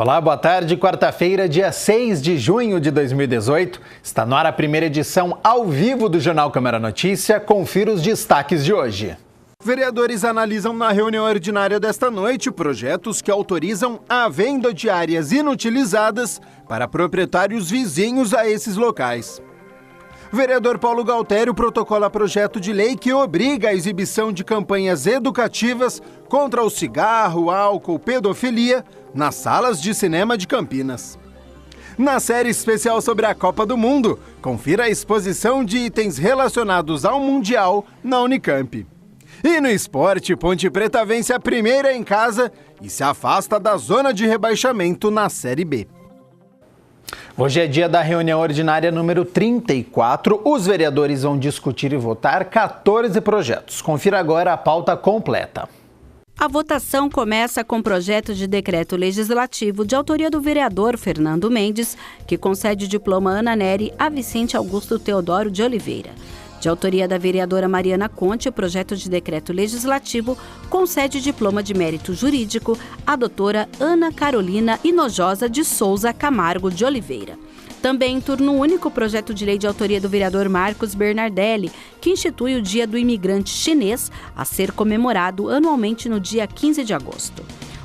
Olá, boa tarde. Quarta-feira, dia 6 de junho de 2018. Está no ar a primeira edição ao vivo do Jornal Câmara Notícia. Confira os destaques de hoje. Vereadores analisam na reunião ordinária desta noite projetos que autorizam a venda de áreas inutilizadas para proprietários vizinhos a esses locais. Vereador Paulo Galtério protocola projeto de lei que obriga a exibição de campanhas educativas contra o cigarro, álcool, pedofilia nas salas de cinema de Campinas. Na série especial sobre a Copa do Mundo, confira a exposição de itens relacionados ao Mundial na Unicamp. E no esporte, Ponte Preta vence a primeira em casa e se afasta da zona de rebaixamento na Série B. Hoje é dia da reunião ordinária número 34. Os vereadores vão discutir e votar 14 projetos. Confira agora a pauta completa. A votação começa com o projeto de decreto legislativo de autoria do vereador Fernando Mendes, que concede o diploma Ana Nery a Vicente Augusto Teodoro de Oliveira. De autoria da vereadora Mariana Conte, o projeto de decreto legislativo concede o diploma de mérito jurídico à doutora Ana Carolina Hinojosa de Souza Camargo de Oliveira. Também em turno único, o projeto de lei de autoria do vereador Marcos Bernardelli, que institui o Dia do Imigrante Chinês, a ser comemorado anualmente no dia 15 de agosto.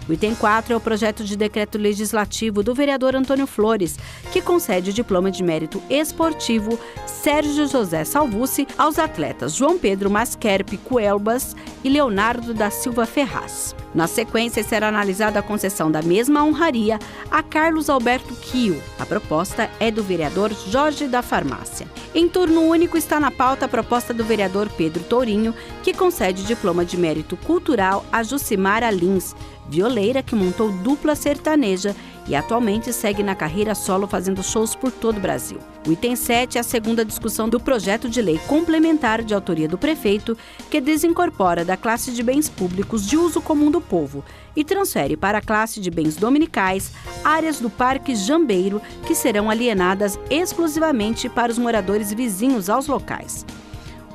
O item 4 é o projeto de decreto legislativo do vereador Antônio Flores, que concede o diploma de mérito esportivo Sérgio José Salvucci aos atletas João Pedro Masquerpe Cuelbas e Leonardo da Silva Ferraz. Na sequência, será analisada a concessão da mesma honraria a Carlos Alberto Quio. A proposta é do vereador Jorge da Farmácia. Em turno único está na pauta a proposta do vereador Pedro Tourinho, que concede o diploma de mérito cultural a Jucimara Lins, violeira que montou dupla sertaneja e atualmente segue na carreira solo fazendo shows por todo o Brasil. O item 7 é a segunda discussão do projeto de lei complementar de autoria do prefeito, que desincorpora da classe de bens públicos de uso comum do povo e transfere para a classe de bens dominicais áreas do Parque Jambeiro que serão alienadas exclusivamente para os moradores vizinhos aos locais.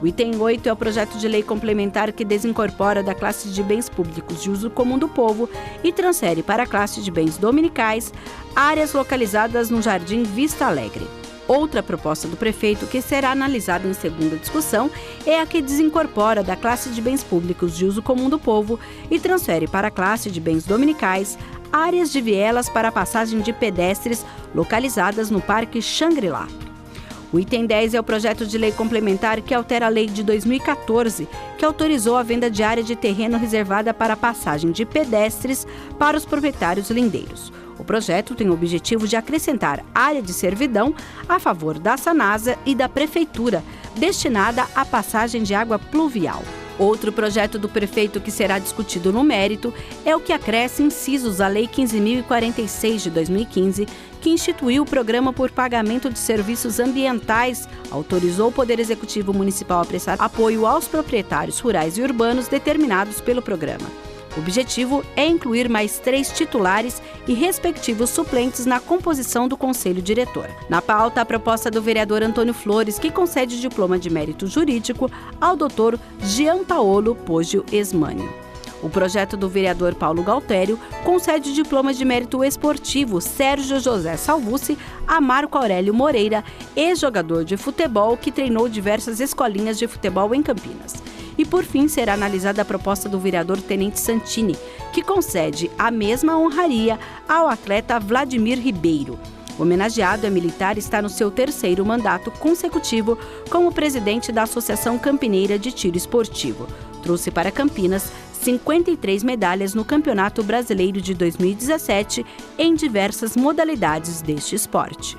O item 8 é o projeto de lei complementar que desincorpora da classe de bens públicos de uso comum do povo e transfere para a classe de bens dominicais áreas localizadas no Jardim Vista Alegre. Outra proposta do prefeito que será analisada em segunda discussão é a que desincorpora da classe de bens públicos de uso comum do povo e transfere para a classe de bens dominicais áreas de vielas para a passagem de pedestres localizadas no Parque Xangri-Lá. O item 10 é o projeto de lei complementar que altera a lei de 2014, que autorizou a venda de área de terreno reservada para a passagem de pedestres para os proprietários lindeiros. O projeto tem o objetivo de acrescentar área de servidão a favor da Sanasa e da Prefeitura, destinada à passagem de água pluvial. Outro projeto do prefeito que será discutido no mérito é o que acresce incisos à Lei 15.046 de 2015, que instituiu o Programa por Pagamento de Serviços Ambientais, autorizou o Poder Executivo Municipal a prestar apoio aos proprietários rurais e urbanos determinados pelo programa. O objetivo é incluir mais 3 titulares e respectivos suplentes na composição do Conselho Diretor. Na pauta, a proposta do vereador Antônio Flores, que concede o diploma de mérito jurídico ao Dr. Gianpaolo Poggio Esmanio. O projeto do vereador Paulo Galtério concede o diploma de mérito esportivo Sérgio José Salvucci a Marco Aurélio Moreira, ex-jogador de futebol que treinou diversas escolinhas de futebol em Campinas. E, por fim, será analisada a proposta do vereador Tenente Santini, que concede a mesma honraria ao atleta Vladimir Ribeiro. O homenageado é militar e está no seu 3º mandato consecutivo como presidente da Associação Campineira de Tiro Esportivo. Trouxe para Campinas 53 medalhas no Campeonato Brasileiro de 2017 em diversas modalidades deste esporte.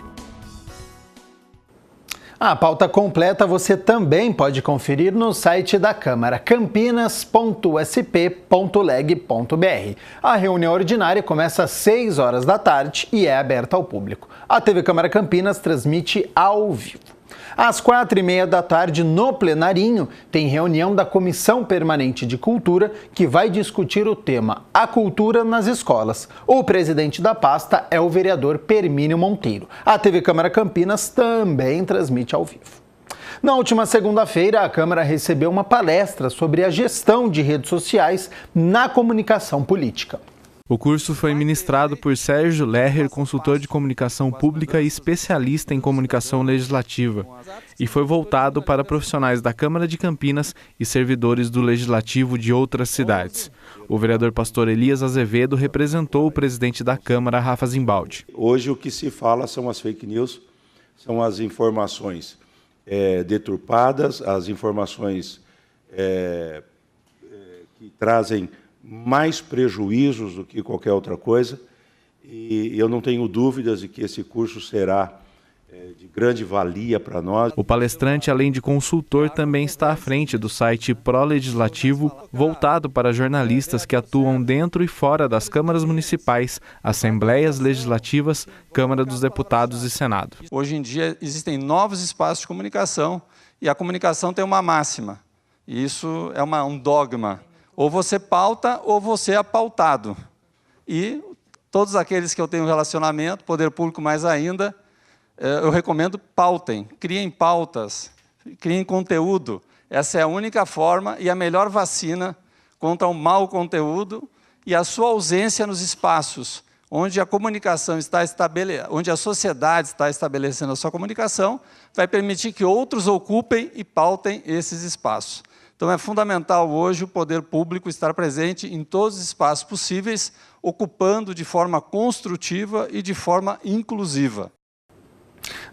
A pauta completa você também pode conferir no site da Câmara, campinas.sp.leg.br. A reunião ordinária começa às 6 horas da tarde e é aberta ao público. A TV Câmara Campinas transmite ao vivo. Às 4h30 da tarde, no plenarinho, tem reunião da Comissão Permanente de Cultura, que vai discutir o tema A Cultura nas Escolas. O presidente da pasta é o vereador Permínio Monteiro. A TV Câmara Campinas também transmite ao vivo. Na última segunda-feira, a Câmara recebeu uma palestra sobre a gestão de redes sociais na comunicação política. O curso foi ministrado por Sérgio Lerrer, consultor de comunicação pública e especialista em comunicação legislativa, e foi voltado para profissionais da Câmara de Campinas e servidores do Legislativo de outras cidades. O vereador pastor Elias Azevedo representou o presidente da Câmara, Rafa Zimbaldi. Hoje o que se fala são as fake news, são as informações deturpadas, as informações que trazem mais prejuízos do que qualquer outra coisa, e eu não tenho dúvidas de que esse curso será de grande valia para nós. O palestrante, além de consultor, também está à frente do site Pro Legislativo, voltado para jornalistas que atuam dentro e fora das câmaras municipais, assembleias legislativas, Câmara dos Deputados e Senado. Hoje em dia existem novos espaços de comunicação, e a comunicação tem uma máxima, e isso é um dogma. Ou você pauta, ou você é pautado. E todos aqueles que eu tenho relacionamento, poder público mais ainda, eu recomendo pautem, criem pautas, criem conteúdo. Essa é a única forma e a melhor vacina contra o mau conteúdo e a sua ausência nos espaços onde a comunicação onde a sociedade está estabelecendo a sua comunicação, vai permitir que outros ocupem e pautem esses espaços. Então, é fundamental hoje o poder público estar presente em todos os espaços possíveis, ocupando de forma construtiva e de forma inclusiva.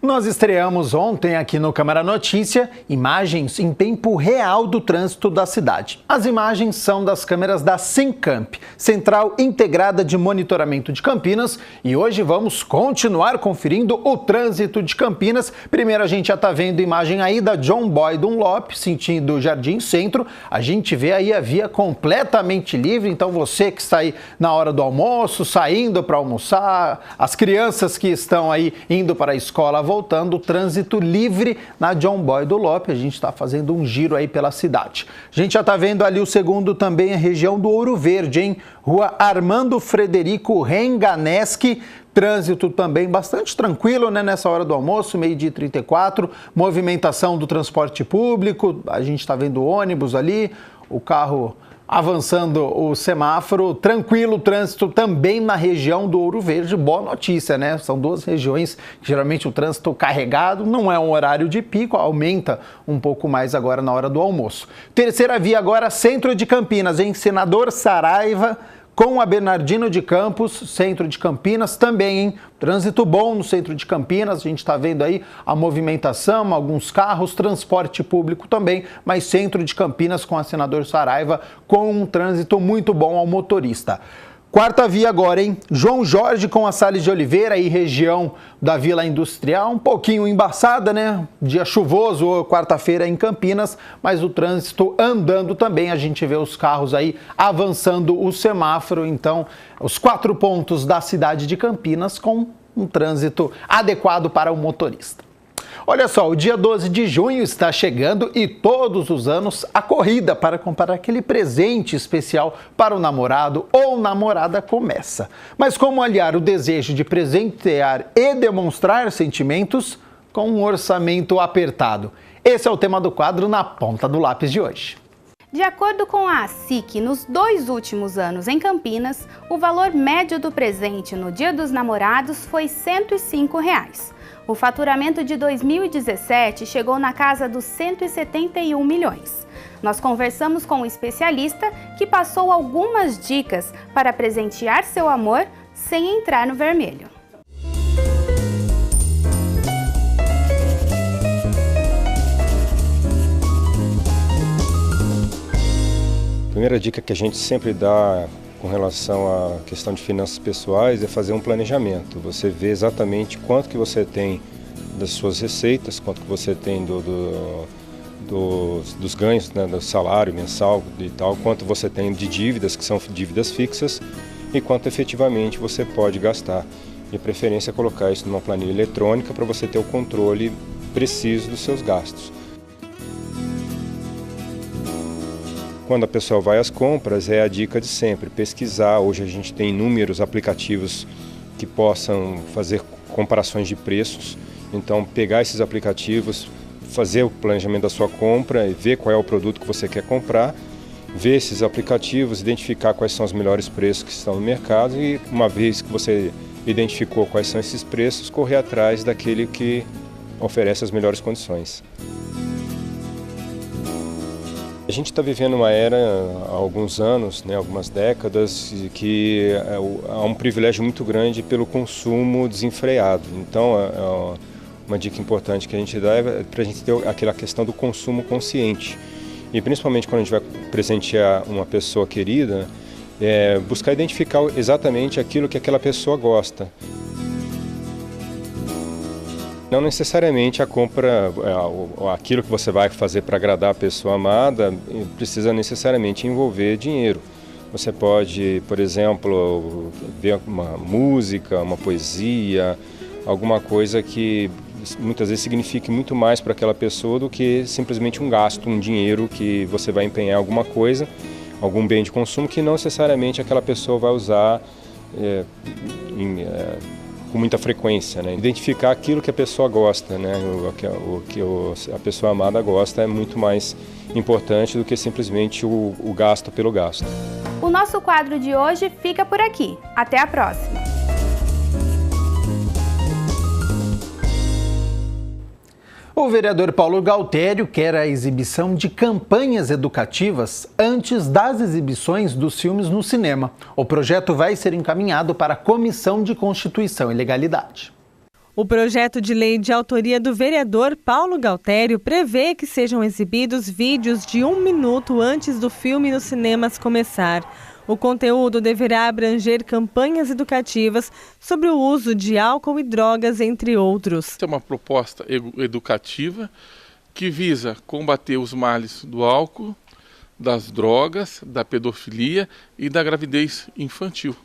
Nós estreamos ontem aqui no Câmara Notícia imagens em tempo real do trânsito da cidade. As imagens são das câmeras da Sencamp, Central Integrada de Monitoramento de Campinas, e hoje vamos continuar conferindo o trânsito de Campinas. Primeiro a gente já está vendo imagem aí da John Boy Dunlop, sentido Jardim Centro. A gente vê aí a via completamente livre, então você que está aí na hora do almoço, saindo para almoçar, as crianças que estão aí indo para a escola voltando, o trânsito livre na John Boy Dunlop. A gente está fazendo um giro aí pela cidade. A gente já está vendo ali o segundo também, a região do Ouro Verde, hein? Rua Armando Frederico Renganeschi. Trânsito também bastante tranquilo, né, nessa hora do almoço, 12h34. Movimentação do transporte público, a gente está vendo o ônibus ali, o carro avançando o semáforo, tranquilo o trânsito também na região do Ouro Verde. Boa notícia, né? São duas regiões que geralmente o trânsito carregado, não é um horário de pico, aumenta um pouco mais agora na hora do almoço. Terceira via agora, centro de Campinas, em Senador Saraiva, com a Bernardino de Campos, centro de Campinas também, hein? Trânsito bom no centro de Campinas, a gente está vendo aí a movimentação, alguns carros, transporte público também, mas centro de Campinas com a Senador Saraiva com um trânsito muito bom ao motorista. Quarta via agora, hein? João Jorge com a Salles de Oliveira e região da Vila Industrial, um pouquinho embaçada, né? Dia chuvoso, quarta-feira em Campinas, mas o trânsito andando também. A gente vê os carros aí avançando o semáforo, então os 4 pontos da cidade de Campinas com um trânsito adequado para o motorista. Olha só, o dia 12 de junho está chegando e todos os anos a corrida para comprar aquele presente especial para o namorado ou namorada começa. Mas como aliar o desejo de presentear e demonstrar sentimentos com um orçamento apertado? Esse é o tema do quadro Na Ponta do Lápis de hoje. De acordo com a ASIC, nos 2 últimos anos em Campinas, o valor médio do presente no Dia dos Namorados foi R$ 105. O faturamento de 2017 chegou na casa dos 171 milhões. Nós conversamos com um especialista que passou algumas dicas para presentear seu amor sem entrar no vermelho. A primeira dica que a gente sempre dá com relação à questão de finanças pessoais é fazer um planejamento. Você vê exatamente quanto que você tem das suas receitas, quanto que você tem dos ganhos, né, do salário mensal e tal, quanto você tem de dívidas, que são dívidas fixas, e quanto efetivamente você pode gastar. De preferência, colocar isso numa planilha eletrônica para você ter o controle preciso dos seus gastos. Quando a pessoa vai às compras, é a dica de sempre, pesquisar. Hoje a gente tem inúmeros aplicativos que possam fazer comparações de preços. Então, pegar esses aplicativos, fazer o planejamento da sua compra e ver qual é o produto que você quer comprar ver esses aplicativos, identificar quais são os melhores preços que estão no mercado e, uma vez que você identificou quais são esses preços, correr atrás daquele que oferece as melhores condições. A gente está vivendo uma era há alguns anos, algumas décadas, que há um privilégio muito grande pelo consumo desenfreado. Então, uma dica importante que a gente dá é para a gente ter aquela questão do consumo consciente. E principalmente quando a gente vai presentear uma pessoa querida, buscar identificar exatamente aquilo que aquela pessoa gosta. Não necessariamente a compra, aquilo que você vai fazer para agradar a pessoa amada, precisa necessariamente envolver dinheiro. Você pode, por exemplo, ver uma música, uma poesia, alguma coisa que muitas vezes signifique muito mais para aquela pessoa do que simplesmente um gasto, um dinheiro que você vai empenhar em alguma coisa, algum bem de consumo que não necessariamente aquela pessoa vai usar com muita frequência. Identificar aquilo que a pessoa gosta, o que a pessoa amada gosta é muito mais importante do que simplesmente o gasto pelo gasto. O nosso quadro de hoje fica por aqui. Até a próxima! O vereador Paulo Galtério quer a exibição de campanhas educativas antes das exibições dos filmes no cinema. O projeto vai ser encaminhado para a Comissão de Constituição e Legalidade. O projeto de lei de autoria do vereador Paulo Galtério prevê que sejam exibidos vídeos de 1 minuto antes do filme nos cinemas começar. O conteúdo deverá abranger campanhas educativas sobre o uso de álcool e drogas, entre outros. É uma proposta educativa que visa combater os males do álcool, das drogas, da pedofilia e da gravidez infantil.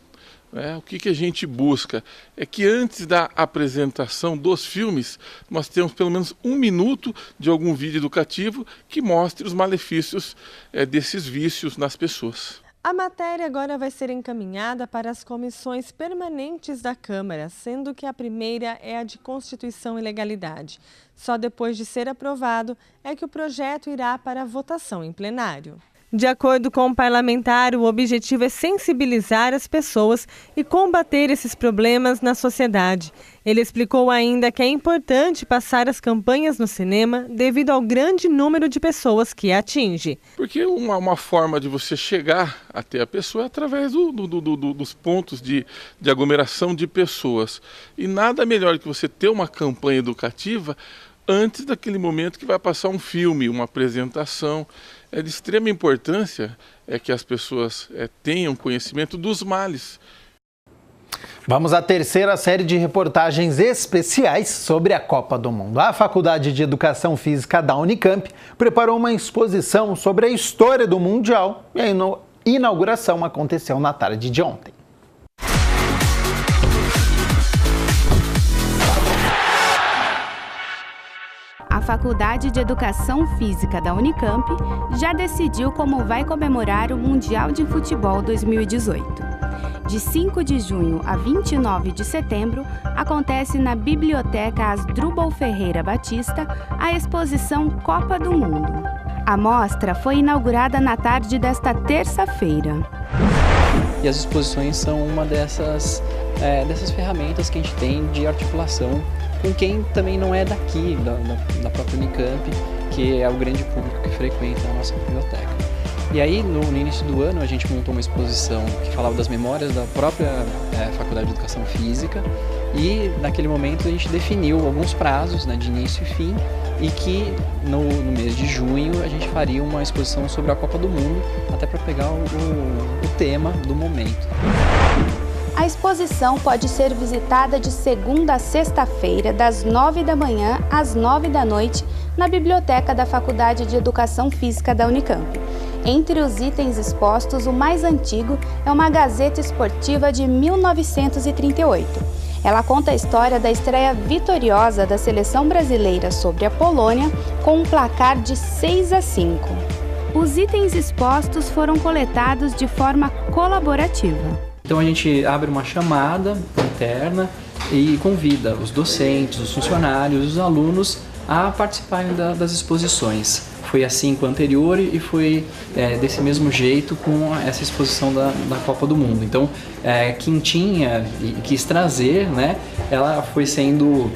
O que a gente busca é que antes da apresentação dos filmes, nós temos pelo menos 1 minuto de algum vídeo educativo que mostre os malefícios desses vícios nas pessoas. A matéria agora vai ser encaminhada para as comissões permanentes da Câmara, sendo que a primeira é a de Constituição e Legalidade. Só depois de ser aprovado é que o projeto irá para a votação em plenário. De acordo com o parlamentar, o objetivo é sensibilizar as pessoas e combater esses problemas na sociedade. Ele explicou ainda que é importante passar as campanhas no cinema devido ao grande número de pessoas que atinge. Porque uma forma de você chegar até a pessoa é através dos pontos de aglomeração de pessoas. E nada melhor que você ter uma campanha educativa antes daquele momento que vai passar um filme, uma apresentação. É de extrema importância que as pessoas tenham conhecimento dos males. Vamos à terceira série de reportagens especiais sobre a Copa do Mundo. A Faculdade de Educação Física da Unicamp preparou uma exposição sobre a história do Mundial e a inauguração aconteceu na tarde de ontem. A Faculdade de Educação Física da Unicamp já decidiu como vai comemorar o Mundial de Futebol 2018. De 5 de junho a 29 de setembro, acontece na Biblioteca Asdrubal Ferreira Batista a exposição Copa do Mundo. A mostra foi inaugurada na tarde desta terça-feira. E as exposições são uma dessas ferramentas que a gente tem de articulação com quem também não é daqui, da própria Unicamp, que é o grande público que frequenta a nossa biblioteca. E aí, no início do ano, a gente montou uma exposição que falava das memórias da própria Faculdade de Educação Física e, naquele momento, a gente definiu alguns prazos, de início e fim, e que no mês de junho a gente faria uma exposição sobre a Copa do Mundo, até para pegar o tema do momento. A exposição pode ser visitada de segunda a sexta-feira, das 9 da manhã às 9 da noite, na biblioteca da Faculdade de Educação Física da Unicamp. Entre os itens expostos, o mais antigo é uma Gazeta Esportiva de 1938. Ela conta a história da estreia vitoriosa da seleção brasileira sobre a Polônia, com um placar de 6-5. Os itens expostos foram coletados de forma colaborativa. Então a gente abre uma chamada interna e convida os docentes, os funcionários, os alunos a participarem das exposições. foi assim com a anterior e foi desse mesmo jeito com essa exposição da Copa do Mundo. Então, quem tinha e quis trazer, né, ela foi sendo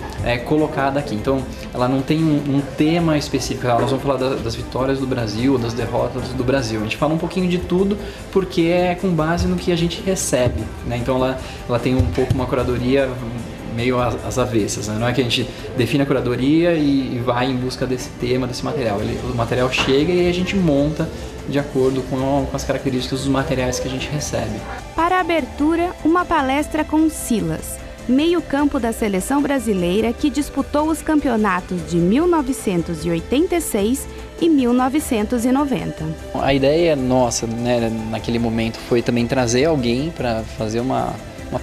colocada aqui. Então, ela não tem um tema específico. Nós vamos falar das vitórias do Brasil, das derrotas do Brasil. A gente fala um pouquinho de tudo porque é com base no que a gente recebe, né? Então, ela tem um pouco uma curadoria meio às avessas, né? Não é que a gente define a curadoria e vai em busca desse tema, desse material. O material chega e a gente monta de acordo com as características dos materiais que a gente recebe. Para a abertura, uma palestra com Silas, meio-campo da seleção brasileira que disputou os campeonatos de 1986 e 1990. A ideia nossa, né, naquele momento foi também trazer alguém para fazer uma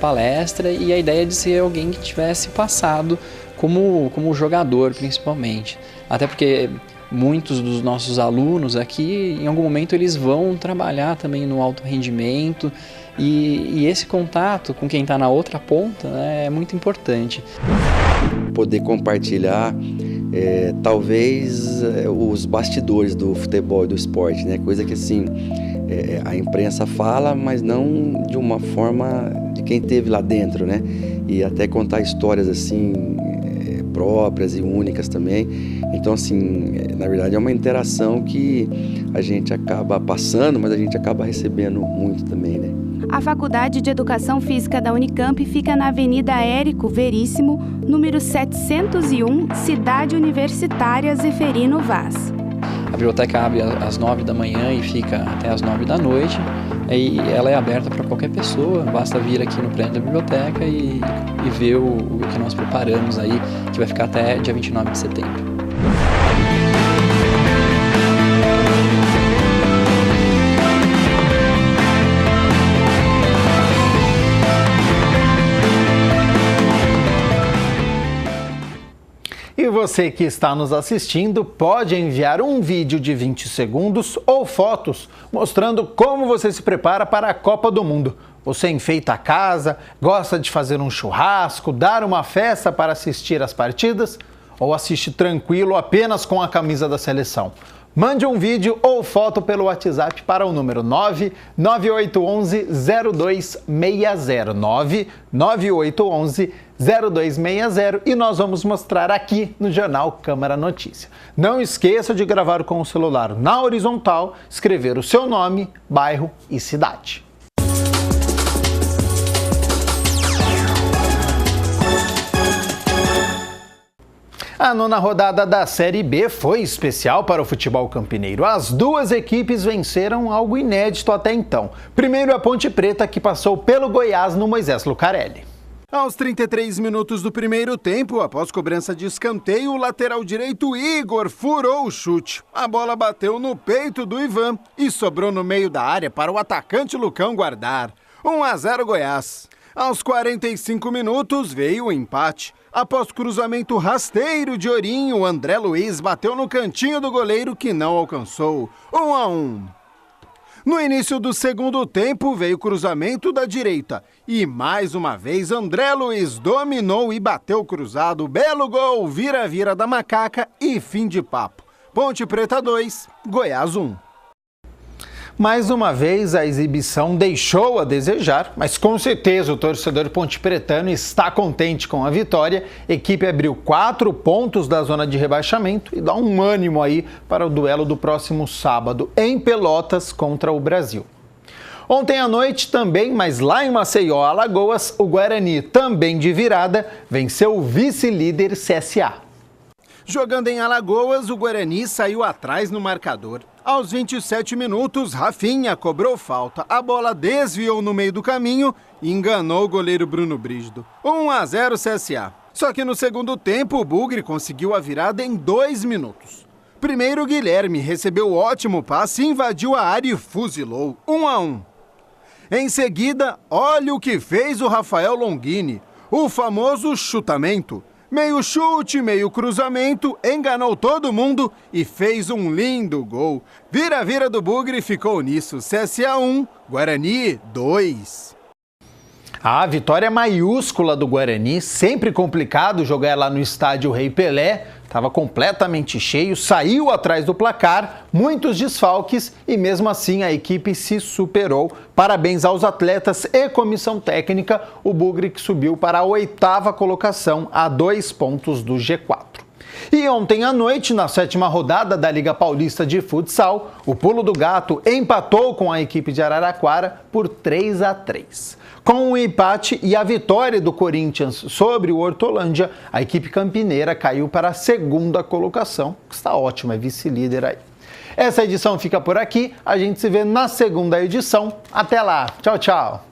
palestra, e a ideia de ser alguém que tivesse passado como jogador, principalmente. Até porque muitos dos nossos alunos aqui, em algum momento, eles vão trabalhar também no alto rendimento, e esse contato com quem está na outra ponta, né, é muito importante. Poder compartilhar talvez os bastidores do futebol e do esporte, né? Coisa que assim a imprensa fala, mas não de uma forma de quem esteve lá dentro, né? E até contar histórias assim próprias e únicas também. Então assim, na verdade é uma interação que a gente acaba passando, mas a gente acaba recebendo muito também, né? A Faculdade de Educação Física da Unicamp fica na Avenida Érico Veríssimo, número 701, Cidade Universitária Zeferino Vaz. A biblioteca abre às 9 da manhã e fica até às 9 da noite. E ela é aberta para qualquer pessoa, basta vir aqui no prédio da biblioteca e ver o que nós preparamos aí, que vai ficar até dia 29 de setembro. E você que está nos assistindo pode enviar um vídeo de 20 segundos ou fotos mostrando como você se prepara para a Copa do Mundo. Você enfeita a casa, gosta de fazer um churrasco, dar uma festa para assistir às partidas ou assiste tranquilo apenas com a camisa da seleção? Mande um vídeo ou foto pelo WhatsApp para o número 99811-0260, 99811-0260, e nós vamos mostrar aqui no Jornal Câmara Notícia. Não esqueça de gravar com o celular na horizontal, escrever o seu nome, bairro e cidade. A nona rodada da Série B foi especial para o futebol campineiro. As duas equipes venceram algo inédito até então. Primeiro a Ponte Preta, que passou pelo Goiás no Moisés Lucarelli. Aos 33 minutos do primeiro tempo, após cobrança de escanteio, o lateral direito Igor furou o chute. A bola bateu no peito do Ivan e sobrou no meio da área para o atacante Lucão guardar. 1-0 Goiás. Aos 45 minutos veio o empate. Após cruzamento rasteiro de Ourinho, o André Luiz bateu no cantinho do goleiro que não alcançou. 1-1. No início do segundo tempo veio o cruzamento da direita. E mais uma vez André Luiz dominou e bateu cruzado. Belo gol, vira-vira da macaca e fim de papo. Ponte Preta 2, Goiás 1. Mais uma vez, a exibição deixou a desejar, mas com certeza o torcedor pontepretano está contente com a vitória. A equipe abriu 4 pontos da zona de rebaixamento e dá um ânimo aí para o duelo do próximo sábado em Pelotas contra o Brasil. Ontem à noite também, mas lá em Maceió, Alagoas, o Guarani, também de virada, venceu o vice-líder CSA. Jogando em Alagoas, o Guarani saiu atrás no marcador. Aos 27 minutos, Rafinha cobrou falta. A bola desviou no meio do caminho e enganou o goleiro Bruno Brígido. 1-0 CSA. Só que no segundo tempo, o Bugre conseguiu a virada em 2 minutos. Primeiro, Guilherme recebeu ótimo passe, invadiu a área e fuzilou. 1-1. Em seguida, olha o que fez o Rafael Longini. O famoso chutamento. Meio chute, meio cruzamento, enganou todo mundo e fez um lindo gol. Vira-vira do Bugre ficou nisso. CSA 1, Guarani 2. A vitória maiúscula do Guarani, sempre complicado jogar lá no estádio Rei Pelé, estava completamente cheio, saiu atrás do placar, muitos desfalques e mesmo assim a equipe se superou. Parabéns aos atletas e comissão técnica, o Bugre que subiu para a 8ª colocação a 2 pontos do G4. E ontem à noite, na 7ª rodada da Liga Paulista de Futsal, o Pulo do Gato empatou com a equipe de Araraquara por 3-3. Com o empate e a vitória do Corinthians sobre o Hortolândia, a equipe campineira caiu para a 2ª colocação, que está ótima, é vice-líder aí. Essa edição fica por aqui, a gente se vê na 2ª edição. Até lá, tchau, tchau!